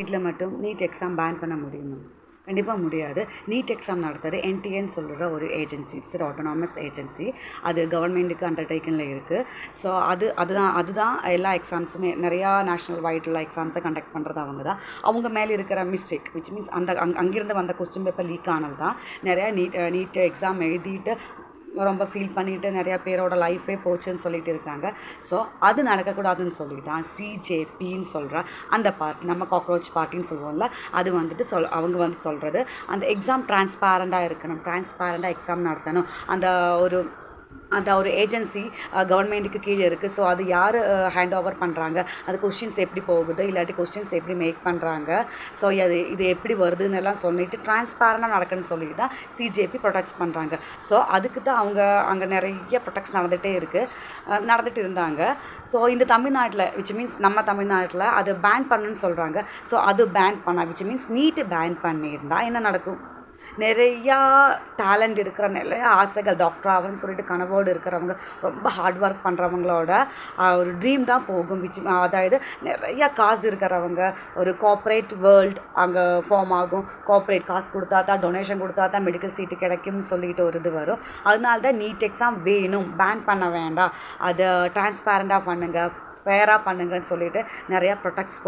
நீட்ல மட்டும் NEET exam pan பண்ண முடியுமா? கண்டிப்பாக முடியாது. நீட் எக்ஸாம் நடத்துறது என்டிஏன்னு சொல்கிற ஒரு ஏஜென்சி. It's autonomous agency. அது கவர்மெண்ட்டுக்கு அண்டர்டேக்கிங்கில் இருக்குது. ஸோ அதுதான் எல்லா எக்ஸாம்ஸுமே நிறையா நேஷ்னல் வைடில் எக்ஸாம்ஸை கண்டக்ட் பண்ணுறது அவங்க தான். அவங்க மேலே இருக்கிற மிஸ்டேக் விச் மீன்ஸ் அங்கிருந்து வந்த கொஸ்டின் பேப்பர் லீக் ஆனது தான் நிறையா நீட் எக்ஸாம் எழுதிட்டு ரொம்ப ஃபீல் பண்ணிவிட்டு நிறையா பேரோட லைஃபே போச்சுன்னு சொல்லிட்டு இருக்காங்க. ஸோ அது நடக்கக்கூடாதுன்னு சொல்லி தான் சிஜேபின்னு சொல்கிற அந்த பார்ட்டி, நம்ம காக்ரோச் பார்ட்டின்னு சொல்லுவோம்ல, அது வந்துட்டு அவங்க சொல்கிறது அந்த எக்ஸாம் டிரான்ஸ்பேரண்டாக இருக்கணும், டிரான்ஸ்பேரண்டாக எக்ஸாம் நடத்தணும். அந்த ஒரு ஏஜென்சி கவர்மெண்ட்டுக்கு கீழே இருக்குது. ஸோ அது யார் ஹேண்ட் ஓவர் பண்ணுறாங்க, அது கொஸ்டின்ஸ் எப்படி போகுது, இல்லாட்டி கொஸ்டின்ஸ் எப்படி மேக் பண்ணுறாங்க, ஸோ இது எப்படி வருதுன்னு எல்லாம் சொல்லிட்டு டிரான்ஸ்பேரண்டாக நடக்குன்னு சொல்லிட்டு தான் சிஜேபி ப்ரொடெக்ட் பண்ணுறாங்க. ஸோ அதுக்கு தான் அங்கே நிறைய ப்ரொடெக்ட்ஸ் நடந்துட்டு இருந்தாங்க. ஸோ இந்த தமிழ்நாட்டில் விச் மீன்ஸ் நம்ம தமிழ்நாட்டில் அது பேன் பண்ணுன்னு சொல்கிறாங்க. ஸோ அது பேன் பண்ண விச் மீன்ஸ் நீட்டு பேன் பண்ணியிருந்தா என்ன நடக்கும்? நிறையா டேலண்ட் இருக்கிற நிறைய ஆசைகள் டாக்டர் ஆகணும்னு சொல்லிட்டு கனவோடு இருக்கிறவங்க, ரொம்ப ஹார்ட் ஒர்க் பண்ணுறவங்களோட ஒரு ட்ரீம் தான் போகும். அதாவது நிறையா காசு இருக்கிறவங்க, ஒரு கோஆப்ரேட் வேர்ல்டு அங்கே ஃபார்ம் ஆகும். கோஆப்ரேட் காசு கொடுத்தா தான், டொனேஷன் கொடுத்தா தான் மெடிக்கல் சீட்டு கிடைக்கும்னு சொல்லிட்டு ஒரு இது வரும். அதனால தான் நீட் எக்ஸாம் வேணும், பேன் பண்ண வேண்டாம், அதை டிரான்ஸ்பேரண்டாக பண்ணுங்கள், ஃபேராக பண்ணுங்கன்னு சொல்லிட்டு நிறையா ப்ரொடெக்ட்ஸ்